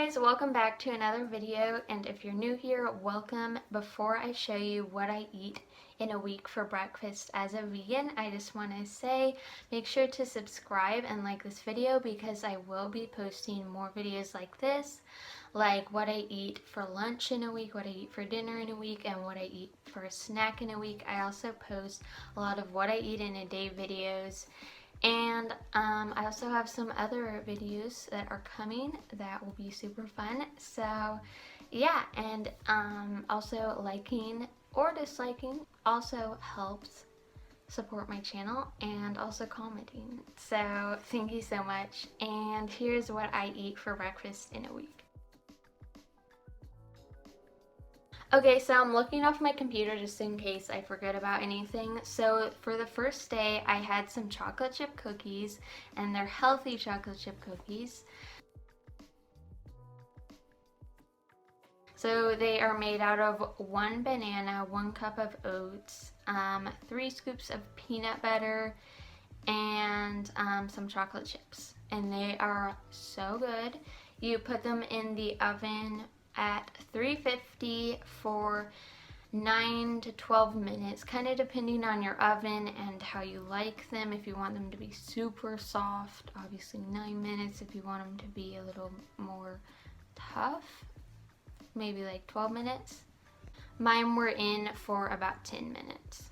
guys, welcome back to another video, and if you're new here, welcome. Before I show you what I eat in a week for breakfast as a vegan, I just want to say make sure to subscribe and like this video because I will be posting more videos like this, like what I eat for lunch in a week, what I eat for dinner in a week, and what I eat for a snack in a week. I also post a lot of what I eat in a day videos. And I also have some other videos that are coming that will be super fun. So yeah, and also liking or disliking also helps support my channel, and also commenting. So thank you so much. And here's what I eat for breakfast in a week. Okay, so I'm looking off my computer just in case I forget about anything. So for the first day, I had some chocolate chip cookies, and they're healthy chocolate chip cookies. So they are made out of 1 banana, 1 cup of oats, 3 scoops of peanut butter, and some chocolate chips. And they are so good. You put them in the oven at 350 for 9 to 12 minutes, kind of depending on your oven and how you like them. If you want them to be super soft, obviously 9 minutes. If you want them to be a little more tough, maybe like 12 minutes. Mine were in for about 10 minutes.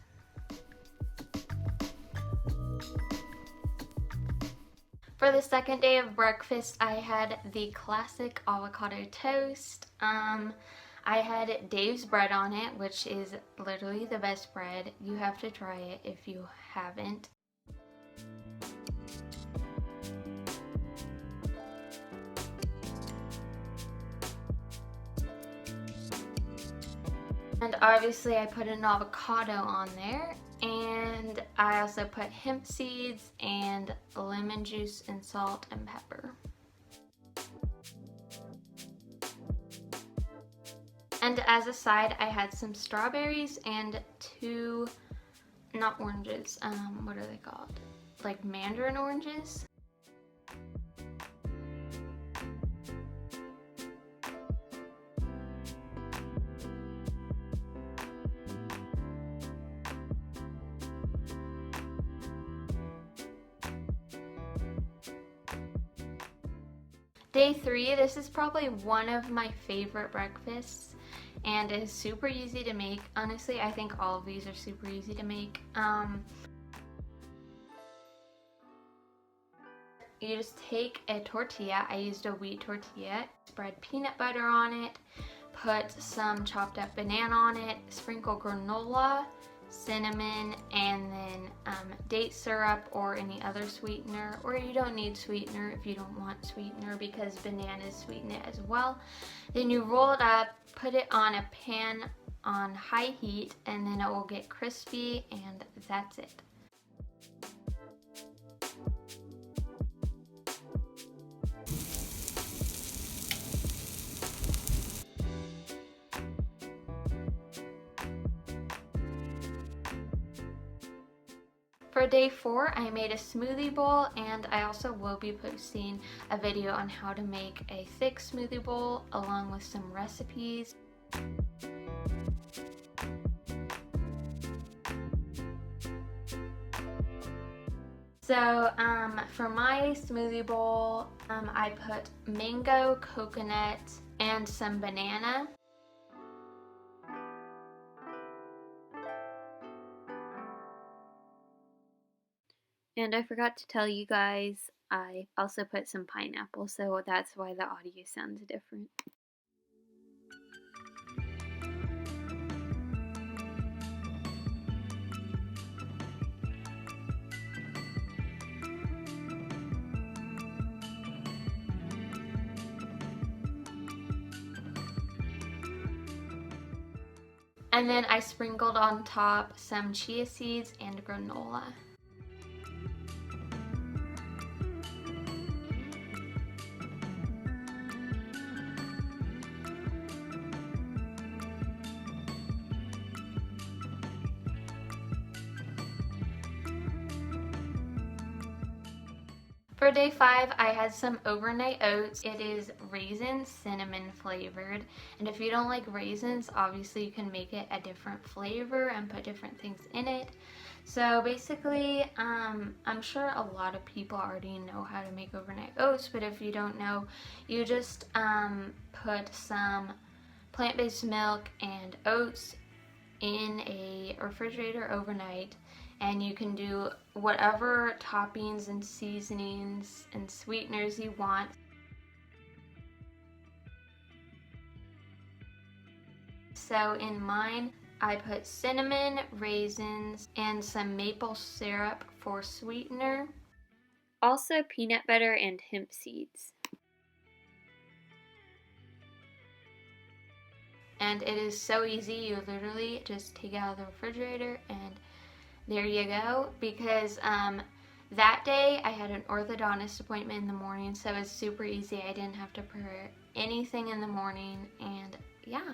For the second day of breakfast, I had the classic avocado toast. I had Dave's bread on it, which is literally the best bread. You have to try it if you haven't. And obviously I put an avocado on there, and I also put hemp seeds and lemon juice and salt and pepper. And as a side, I had some strawberries and 2, not oranges, what are they called? Like mandarin oranges. Day 3, this is probably one of my favorite breakfasts, and it is super easy to make. Honestly, I think all of these are super easy to make. You just take a tortilla. I used a wheat tortilla, spread peanut butter on it, put some chopped up banana on it, sprinkle granola, cinnamon, and then date syrup or any other sweetener, or you don't need sweetener if you don't want sweetener because bananas sweeten it as well. Then you roll it up, put it on a pan on high heat, and then it will get crispy, and that's it. For day 4, I made a smoothie bowl, and I also will be posting a video on how to make a thick smoothie bowl along with some recipes. So for my smoothie bowl, I put mango, coconut, and some banana. And I forgot to tell you guys, I also put some pineapple, so that's why the audio sounds different. And then I sprinkled on top some chia seeds and granola. For day 5, I had some overnight oats. It is raisin cinnamon flavored, and if you don't like raisins, obviously you can make it a different flavor and put different things in it. So basically, I'm sure a lot of people already know how to make overnight oats, but if you don't know, you just put some plant-based milk and oats in a refrigerator overnight, and you can do whatever toppings and seasonings and sweeteners you want. So in mine, I put cinnamon, raisins, and some maple syrup for sweetener. Also peanut butter and hemp seeds. And it is so easy, you literally just take it out of the refrigerator and there you go. Because that day I had an orthodontist appointment in the morning, so it's super easy. I didn't have to prepare anything in the morning, and yeah.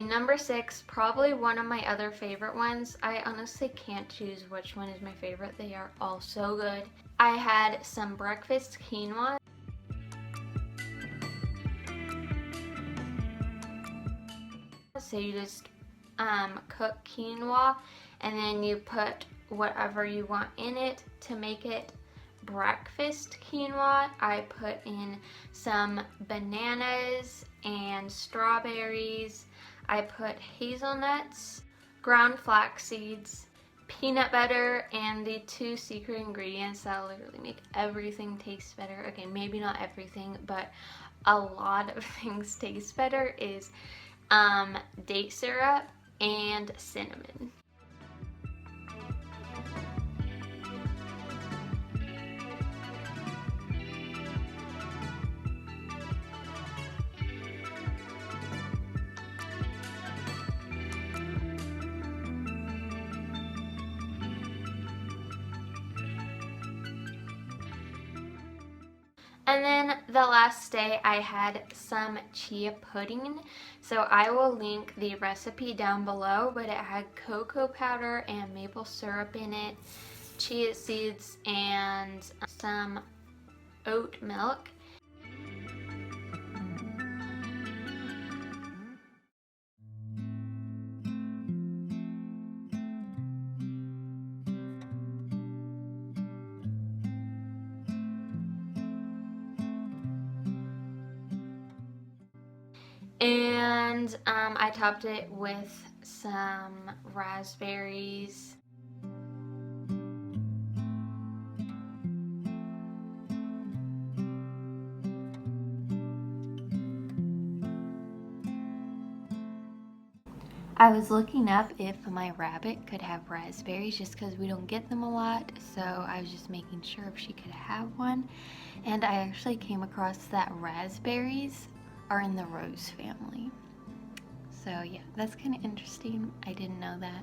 Number 6, probably one of my other favorite ones. I honestly can't choose which one is my favorite. They are all so good. I had some breakfast quinoa. So you just cook quinoa and then you put whatever you want in it to make it breakfast quinoa. I put in some bananas and strawberries. I put hazelnuts, ground flax seeds, peanut butter, and the 2 secret ingredients that literally make everything taste better. Okay, maybe not everything, but a lot of things taste better is date syrup and cinnamon. And then the last day I had some chia pudding. So I will link the recipe down below, but it had cocoa powder and maple syrup in it, chia seeds, and some oat milk. And I topped it with some raspberries. I was looking up if my rabbit could have raspberries just because we don't get them a lot, so I was just making sure if she could have one. And I actually came across that raspberries are in the rose family. So yeah, that's kind of interesting. I didn't know that.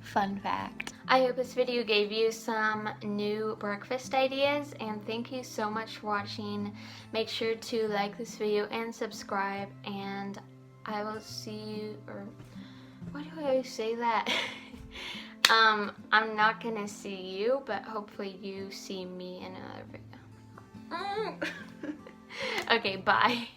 Fun fact. I hope this video gave you some new breakfast ideas, and thank you so much for watching. Make sure to like this video and subscribe, and I will see you, or why do I always say that? I'm not gonna see you, but hopefully you see me in another video. Okay, bye.